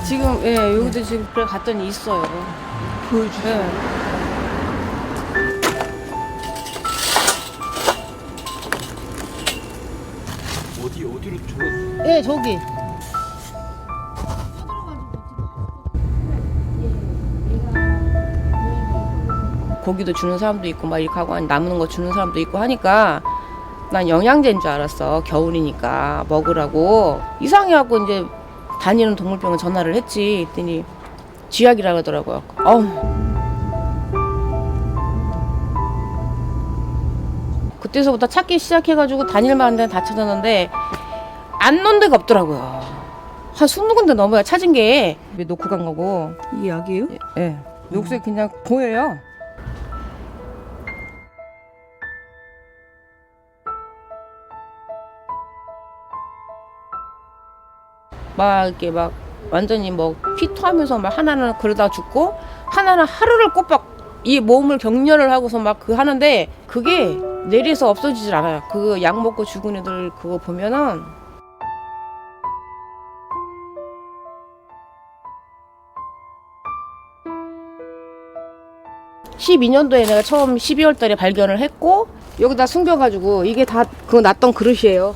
지금 여기도 지금 그래 갔더니 있어요. 보여주세요. 예. 어디로 저 예, 저기. 고기도 주는 사람도 있고 막 이렇게 하고 남는 거 주는 사람도 있고 하니까 난 영양제인 줄 알았어. 겨울이니까 먹으라고. 이상해갖고 이제 다니는 동물병원 전화를 했지. 했더니 쥐약이라 그러더라고요. 그때서부터 찾기 시작해가지고 다닐만한 데는 다 찾았는데 안 놓은 데가 없더라고요. 한 20군데 넘어야 찾은 게 놓고 간 거고. 이 약이에요? 예. 여기서 그냥 보여요. 막 이렇게 막 완전히 뭐 피토하면서 막 하나는 그러다 죽고 하나는 하루를 꼬박 이 몸을 격렬을 하고서 막 그 하는데 그게 내리서 없어지질 않아요. 그 약 먹고 죽은 애들 그거 보면은 12년도에 내가 처음 12월 달에 발견을 했고 여기다 숨겨가지고 이게 다 그거 놨던 그릇이에요.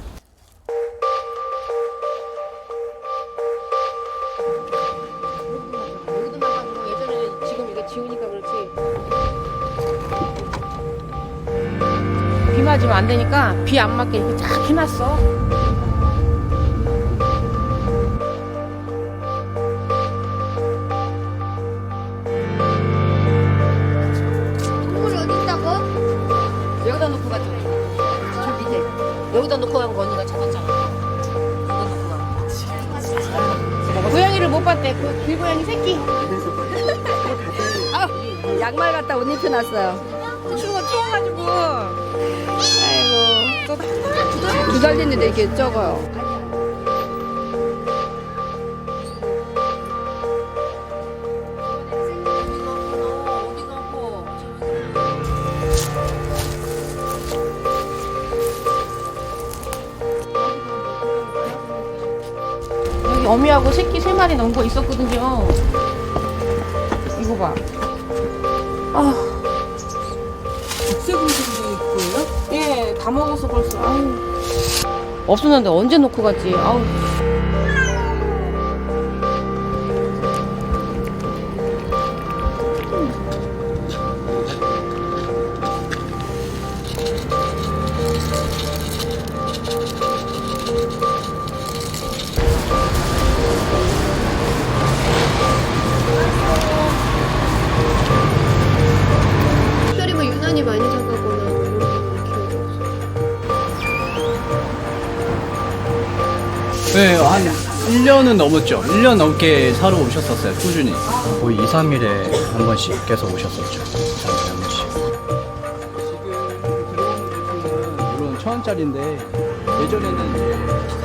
여기도 놔가지고 예전에 지금 이거 지우니까 그렇지 비 맞으면 안 되니까 비 안 맞게 이렇게 쫙 해놨어. 동물 어디 있다고? 여기다 놓고 갔잖아. 저 밑에. 여기다 놓고 간 거 언니가 찾았잖아. 여기다 놓고 간 거. 고양이를 못 봤대. 그 길고양이 새끼. 양말 갖다 옷 입혀놨어요. 추워가지고. 아이고. 또 2달 됐는데 이렇게 적어요. 여기 어미하고 새끼 3마리 넘은 거 있었거든요. 이거 봐. 백색음식도 있고요? 예, 다 먹었어 벌써. 아우. 없었는데 언제 놓고 갔지? 아우. 특별히 뭐 유난히 많이 사가거나 이런 기억이 없어요. 네, 한 1년은 넘었죠. 1년 넘게 사러 오셨었어요, 꾸준히. 거의 2, 3일에 한 번씩 계속 오셨었죠. 2, 3일에 한 번씩. 지금 들어오는 제품은 이런 1,000원짜리인데 예전에는 이제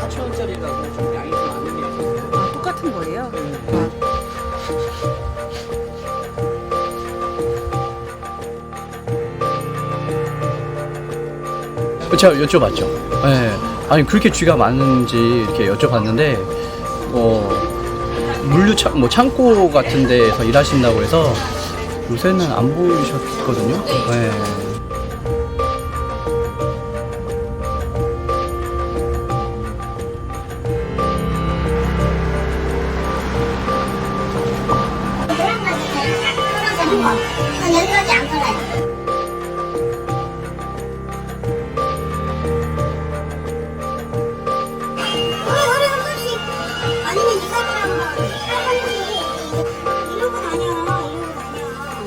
4,000원짜리라고 좀 양이 좀 많은 게 있었어요. 똑같은 거예요? 제가 여쭤봤죠. 네. 아니 그렇게 쥐가 많은지 이렇게 여쭤봤는데 물류 창고 같은 데서 일하신다고 해서 요새는 안 보이셨거든요. 네. 연락이 안 걸어요. 우리 한 번씩 아니면 이 사람이랑 한 번씩 이러고 다녀. 이러고 다녀.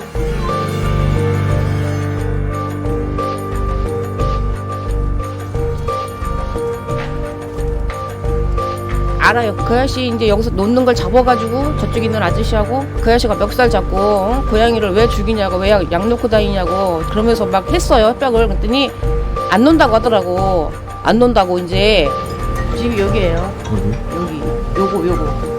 알아요. 그 아저씨 이제 여기서 놓는 걸 잡아가지고 저쪽에 있는 아저씨하고 그 아저씨가 멱살 잡고 고양이를 왜 죽이냐고 왜 약 놓고 다니냐고 그러면서 막 했어요. 협박을. 그랬더니 안 논다고 하더라고. 안 논다고 이제 집이 여기예요. 여기. 요거.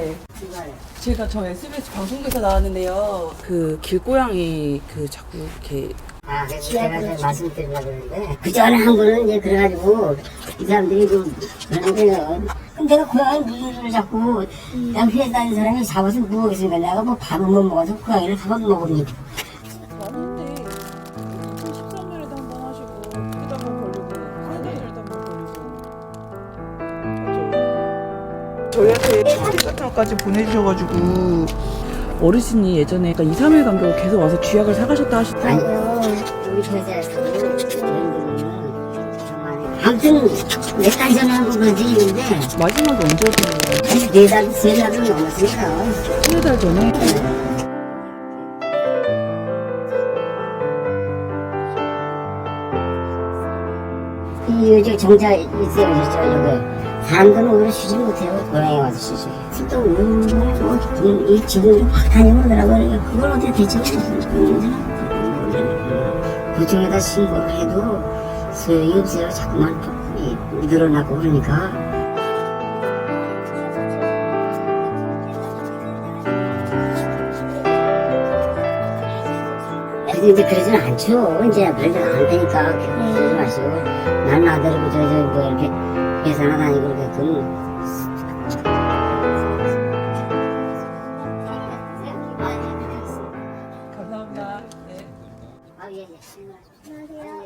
네. 제가 저 SBS 방송국에서 나왔는데요. 그 길고양이 그 자꾸 이렇게 아, 제가 이제 말씀드리려고 그러는데 그 전에 한 분은 이제 그래가지고 이 사람들이 좀 그러는데요. 그럼 내가 고양이 무슨 소리 자꾸 내가 피해 다니는 사람이 잡아서 누워있으니까 내가 뭐 밥을 못 먹어서 고양이를 잡아 먹으니까 왔는데 2013년에도 한 번 하시고 그때도 한 번 걸리고 한달전에도 한 번 걸리고 저희한테 사진 같은 것까지 보내주셔가지고 어르신이 예전에 2, 3일 간격으로 계속 와서 쥐약을 사가셨다 아니요 우리 회사에서 아무튼 몇 달 전에 한 번 그런 적이 있는데 마지막에 언제였나요? 한 4달, 3달은 넘었으니까 3달 전에? 이 요즘 정자 있어요 여기 사람들은 오히려 쉬지 못해요. 고향에 와서 쉬죠. 또 이 지금 확 다녀오더라고요. 그러니까 그걸 어떻게 대책을 모르겠어요. 구청에다 신고를 해도 소용이 없어요. 자꾸만 늘어나고 그러니까. 그래도 이제 그러지는 않죠. 이제 별로 안 되니까 그러지 마시고 나는 아들이 뭐 이렇게 회사나 다니고 그러게끔 감사합니다. 네. 아, 예, 예. 안녕하세요.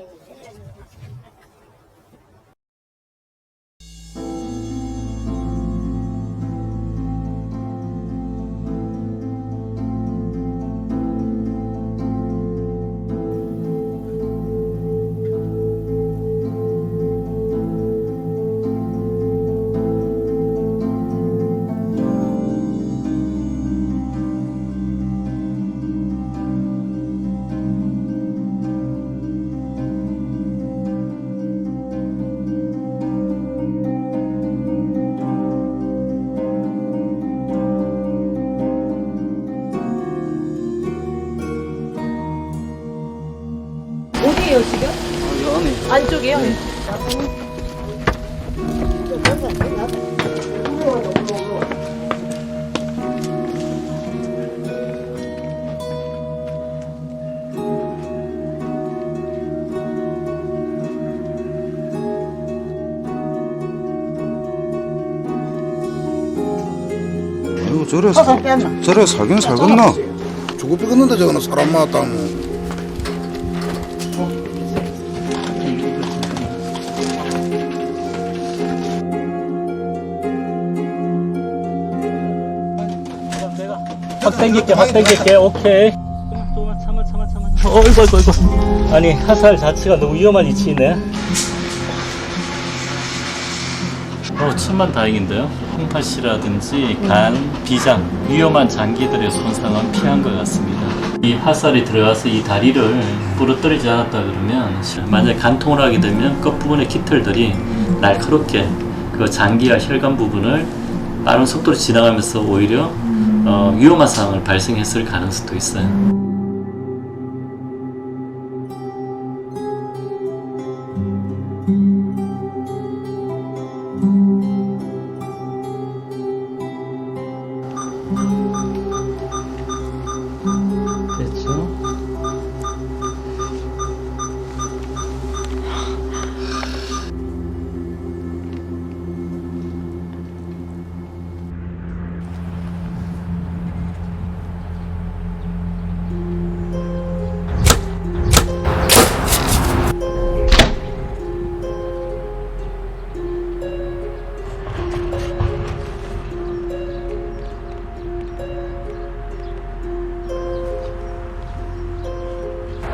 어디에요 지금? 안쪽이요? 아이고 저래 살긴 살겠나? 죽어 삐겠는데 저거는 사람 맞다 뭐. 확 당길게, 오케이. 조금만 참아. 어이구. 아니, 화살 자체가 너무 위험한 위치네. 천만 다행인데요. 홍파시라든지 간, 비장, 위험한 장기들의 손상은 피한 것 같습니다. 이 화살이 들어가서 이 다리를 부러뜨리지 않았다 그러면 만약에 간통을 하게 되면 끝부분의 깃털들이 날카롭게 그 장기와 혈관 부분을 빠른 속도로 지나가면서 오히려 위험한 상황을 발생했을 가능성도 있어요. 됐죠?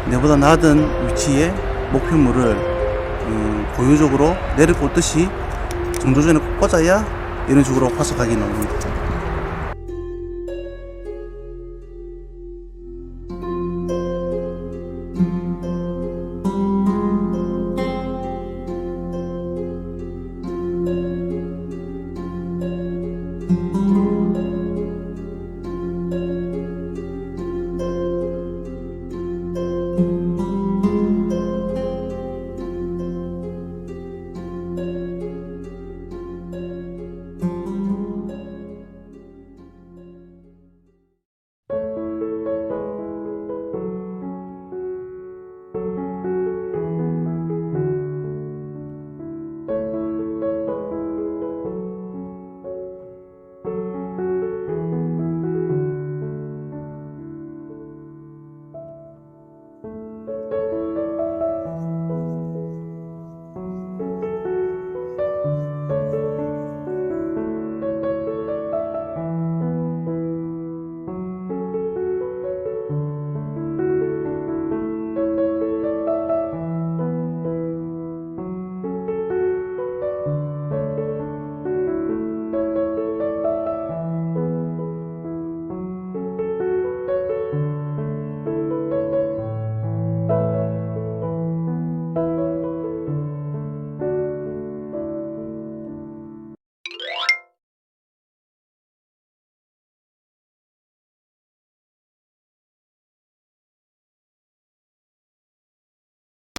내보다 낮은 위치에 목표물을 고유적으로 내를 꽂듯이 정조준에 꼭 꽂아야 이런 식으로 화석각이 나옵니다.